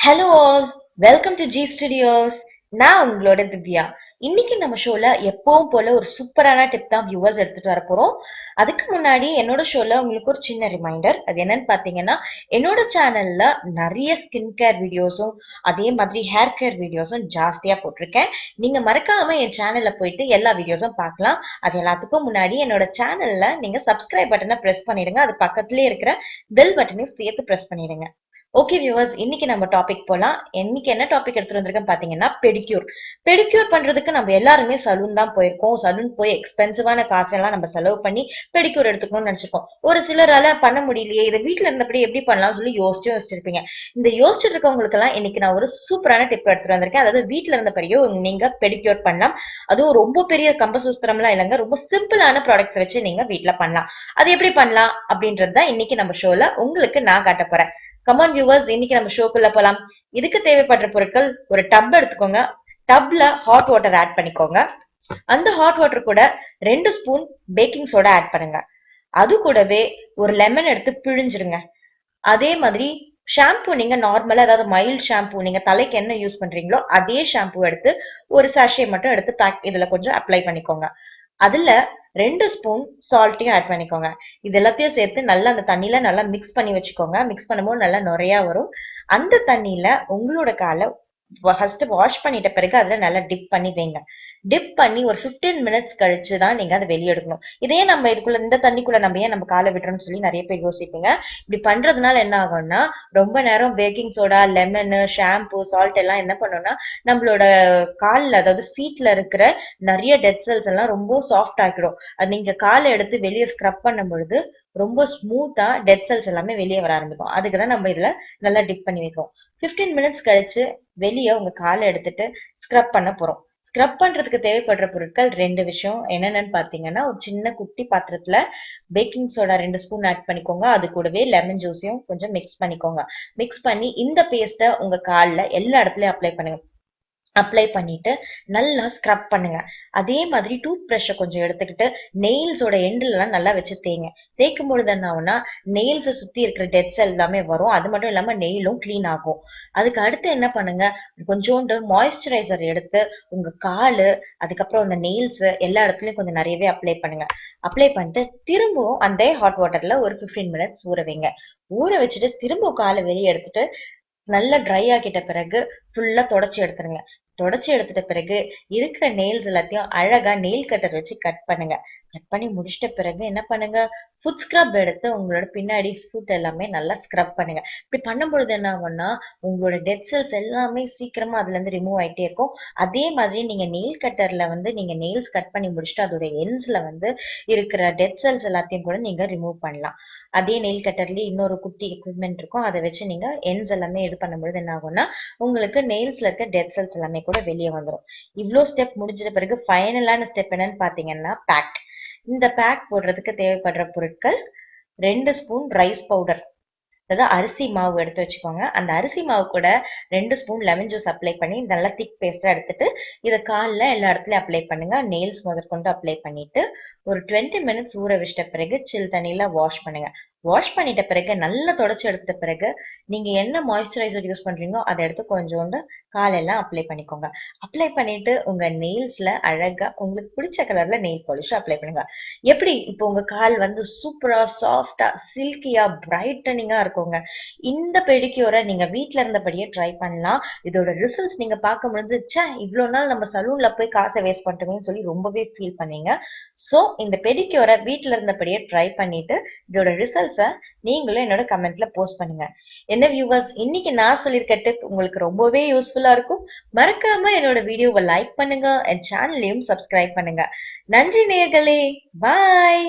Hello all, welcome to G Studios. நான் உங்களோட திவ்யா. இன்னைக்கு நம்ம ஷோல எப்பவும் போல ஒரு சூப்பரான டிப் தான் வியூவர்ஸ் எடுத்துட்டு வர போறோம். அதுக்கு முன்னாடி என்னோட ஷோல உங்களுக்கு ஒரு சின்ன ரிமைண்டர். அது என்னன்னு பாத்தீங்கன்னா, என்னோட சேனல்ல நிறைய ஸ்கின் கேர் வீடியோஸும் அதே மாதிரி ஹேர் கேர் வீடியோஸும் ஜாஸ்தியா போட்டிருக்கேன். நீங்க மறக்காம என் சேனல்ல போயிட்டு எல்லா வீடியோஸும் பார்க்கலாம். அது எல்லாத்துக்கும் முன்னாடி என்னோட சேனல்ல நீங்க சப்ஸ்கிரைப் பட்டனை பிரஸ் பண்ணிடுங்க. அது பக்கத்துலயே இருக்கிற பெல் பட்டனையும் சேர்த்து பிரஸ் பண்ணிடுங்க. ஓகே வியூவர்ஸ், இன்னைக்கு நம்ம டாபிக் போலாம். இன்னைக்கு என்ன டாபிக் எடுத்துட்டு வந்திருக்கேன் பாத்தீங்கன்னா பெடிக்யூர். பெடிக்யூர் பண்றதுக்கு நம்ம எல்லாருமே சலூன் தான் போயிருக்கோம். சலூன் போய் எக்ஸ்பென்சிவான காசெல்லாம் நம்ம செலவு பண்ணி பெடிக்யூர் எடுத்துக்கணும்னு நினைச்சிருக்கோம். ஒரு சிலரால பண்ண முடியலையே, இதை வீட்டுல இருந்தபடி எப்படி பண்ணலாம் சொல்லி யோசிச்சிருப்பீங்க. இந்த யோசிச்சுட்டு இருக்கவங்களுக்கு எல்லாம் இன்னைக்கு நான் ஒரு சூப்பரான டிப் எடுத்துட்டு வந்திருக்கேன். அதாவது வீட்டுல இருந்தபடியோ நீங்க பெடிக்யூர் பண்ணலாம். அதுவும் ரொம்ப பெரிய கம்பசூத்திரம் எல்லாம் இல்லைங்க, ரொம்ப சிம்பிளான ப்ராடக்ட்ஸ் வச்சு நீங்க வீட்டுல பண்ணலாம். அது எப்படி பண்ணலாம் அப்படின்றது தான் இன்னைக்கு நம்ம ஷோல உங்களுக்கு நான் காட்ட போறேன். கமான் வியூவர்ஸ், இன்னைக்கு நம்ம ஷோக்குள்ள போலாம். இதுக்கு தேவைப்படுற பொருட்கள்: ஒரு டப் எடுத்துக்கோங்க. டப்ல ஹாட் வாட்டர் ஆட் பண்ணிக்கோங்க. அந்த ஹாட் வாட்டர் கூட 2 ஸ்பூன் பேக்கிங் சோடா ஆட் பண்ணுங்க. அது கூடவே ஒரு லெமன் எடுத்து பிழிஞ்சிருங்க. அதே மாதிரி ஷாம்பு நீங்க நார்மலா, அதாவது மைல்ட் ஷாம்பு, நீங்க தலைக்கு என்ன யூஸ் பண்றீங்களோ அதே ஷாம்பு எடுத்து ஒரு சாஷே மட்டும் எடுத்து பேக் இதுல கொஞ்சம் அப்ளை பண்ணிக்கோங்க. அதுல 2 ஸ்பூன் சால்ட்டையும் ஆட் பண்ணிக்கோங்க. இது எல்லாத்தையும் சேர்த்து நல்லா அந்த தண்ணியில நல்லா மிக்ஸ் பண்ணி வச்சுக்கோங்க. மிக்ஸ் பண்ணும்போது நல்லா நுரையா வரும். அந்த தண்ணியில உங்களோட காலை ஃபர்ஸ்ட் வாஷ் பண்ணிட்ட பிறகு அதுல நல்லா டிப் பண்ணி வைங்க. டிப் பண்ணி ஒரு 15 மினிட்ஸ் கழிச்சு தான் நீங்க அதை வெளியே எடுக்கணும். இதே நம்ம இதுக்குள்ள இந்த தண்ணிக்குள்ள நம்ம ஏன் நம்ம காலை விடுறோம்னு சொல்லி நிறைய பேர் யோசிப்பீங்க. இப்படி பண்றதுனால என்ன ஆகும்னா, ரொம்ப நேரம் baking soda, lemon, shampoo, salt எல்லாம் என்ன பண்ணும்னா நம்மளோட கால்ல, அதாவது ஃபீட்ல இருக்கிற நிறைய டெட் செல்ஸ் எல்லாம் ரொம்ப சாஃப்ட் ஆக்கிடும். அது நீங்க காலை எடுத்து வெளியே ஸ்க்ரப் பண்ணும் பொழுது ரொம்ப ஸ்மூத்தா டெட் செல்ஸ் எல்லாமே வெளியே வர ஆரம்பிக்கும். அதுக்குதான் நம்ம இதுல நல்லா டிப் பண்ணி வைக்கிறோம். 15 மினிட்ஸ் கழிச்சு வெளியே உங்க காலை எடுத்துட்டு ஸ்க்ரப் பண்ண போறோம். ஸ்க்ரப் பண்றதுக்கு தேவைப்படுற பொருட்கள் 2 விஷயம். என்னென்னு பாத்தீங்கன்னா, ஒரு சின்ன குட்டி பாத்திரத்துல பேக்கிங் சோடா 2 ஸ்பூன் ஆட் பண்ணிக்கோங்க. அது கூடவே லெமன் ஜூஸையும் கொஞ்சம் மிக்ஸ் பண்ணிக்கோங்க. மிக்ஸ் பண்ணி இந்த பேஸ்ட்டை உங்க கால்ல எல்லா இடத்துலயும் அப்ளை பண்ணுங்க. அப்ளை பண்ணிட்டு நல்லா ஸ்க்ரப் பண்ணுங்க. அதே மாதிரி டூத் பிரஷை கொஞ்சம் எடுத்துக்கிட்டு நெயில்ஸோட எண்ட்ல எல்லாம் நல்லா வச்சு தேய்ங்க. தேய்க்கும் பொழுது என்ன ஆகும்னா, நெயில்ஸை சுத்தி இருக்கிற டெட் செல் எல்லாமே வரும். அது மட்டும் இல்லாம நெயிலும் கிளீன் ஆகும். அதுக்கு அடுத்து என்ன பண்ணுங்க, கொஞ்சோண்டு மாய்ஸ்சரைசர் எடுத்து உங்க காலு, அதுக்கப்புறம் அந்த நெயில்ஸ் எல்லா இடத்துலயும் கொஞ்சம் நிறையவே அப்ளை பண்ணுங்க. அப்ளை பண்ணிட்டு திரும்பவும் அந்த ஹாட் வாட்டர்ல ஒரு 15 மினிட்ஸ் ஊற வைங்க. ஊற வச்சுட்டு திரும்ப காலை வெளியே எடுத்துட்டு நல்லா ட்ரை ஆக்கிட்ட பிறகு ஃபுல்லா தொடச்சி எடுத்துருங்க. தொடச்சி எடுத்துட்ட பிறகு இருக்கிற நெயில்ஸ் எல்லாத்தையும் அழகா நெயில் கட்டர் வச்சு கட் பண்ணுங்க. கட் பண்ணி முடிச்சிட்ட பிறகு என்ன பண்ணுங்க, ஃபுட் ஸ்க்ரப் எடுத்து உங்களோட பின்னாடி ஃபுட் எல்லாமே நல்லா ஸ்க்ரப் பண்ணுங்க. இப்படி பண்ணும் பொழுது என்ன ஆகும்னா, உங்களோட டெட் செல்ஸ் எல்லாமே சீக்கிரமா அதுல இருந்து ரிமூவ் ஆயிட்டே இருக்கும். அதே மாதிரி நீங்க நெயில் கட்டர்ல நீங்க நெயில்ஸ் கட் பண்ணி முடிச்சுட்டு அதோட எண்ட்ஸ்ல இருக்கிற டெட் செல்ஸ் எல்லாத்தையும் கூட நீங்க ரிமூவ் பண்ணலாம். அதே நெயில் கட்டர்லயே இன்னொரு குட்டி எக்யூப்மெண்ட் இருக்கும். அதை வச்சு நீங்க எண்ட்ஸ் எல்லாமே இது பண்ணும்போது என்ன ஆகும்னா, உங்களுக்கு நெயில்ஸ்ல இருக்க டெட் செல்ஸ் எல்லாமே கூட வெளியே வந்துடும். இவ்வளோ ஸ்டெப் முடிஞ்சிட்ட பிறகு ஃபைனலான ஸ்டெப் என்னன்னு பாத்தீங்கன்னா பேக். இந்த பேக் போடுறதுக்கு தேவைப்படுற பொருட்கள்: 2 ஸ்பூன் ரைஸ் பவுடர், அதாவது அரிசி மாவு எடுத்து வச்சுக்கோங்க. அந்த அரிசி மாவு கூட 2 ஸ்பூன் லெமன் ஜூஸ் அப்ளை பண்ணி நல்லா திக் பேஸ்டா எடுத்துட்டு இதை காலில் எல்லா இடத்துலயும் அப்ளை பண்ணுங்க. நெயில்ஸ் முதற்கொண்டு அப்ளை பண்ணிட்டு ஒரு 20 மினிட்ஸ் ஊற வச்சிட்ட பிறகு சில் தண்ணியில வாஷ் பண்ணுங்க. வாஷ் பண்ணிட்ட பிறகு நல்லா தொடச்சி எடுத்த பிறகு நீங்க என்ன மாய்ஸ்சரைசர் யூஸ் பண்றீங்களோ அதை எடுத்து கொஞ்சோண்டு காலெல்லாம் அப்ளை பண்ணிக்கோங்க. அப்ளை பண்ணிட்டு உங்க நெயில்ஸ்ல அழகா உங்களுக்கு பிடிச்ச கலர்ல நெயில் பாலிஷ் அப்ளை பண்ணுங்க. எப்படி இப்போ உங்க கால் சூப்பரா, சாஃப்டா, சில்கியா, பிரைட்டனிங்கா இருக்குங்க. இந்த பெடிக்யூரை நீங்க வீட்டுல இருந்தபடியே ட்ரை பண்ணலாம். இதோட ரிசல்ட்ஸ் நீங்க பார்க்கும் பொழுது, ச்சே இவ்வளவு நாள் நம்ம சலூன்ல போய் காசை வேஸ்ட் பண்ணிட்டோமேன்னு சொல்லி ரொம்பவே ஃபீல் பண்ணீங்க. சோ இந்த பெடிக்யூரை வீட்டுல இருந்தபடியே ட்ரை பண்ணிட்டு இதோட ரிசல்ட்ஸை நீங்களும் என்னோட கமெண்ட்ல போஸ்ட் பண்ணுங்க. என்ன வியூவர்ஸ், இன்னைக்கு நான் சொல்லியிருக்க டிப் உங்களுக்கு ரொம்பவே யூஸ்ஃபுல்லா இருக்கும். மறக்காம என்னோட வீடியோவை லைக் பண்ணுங்க, என் சேனலையும் சப்ஸ்கிரைப் பண்ணுங்க. நன்றி நேயர்களே, பாய்.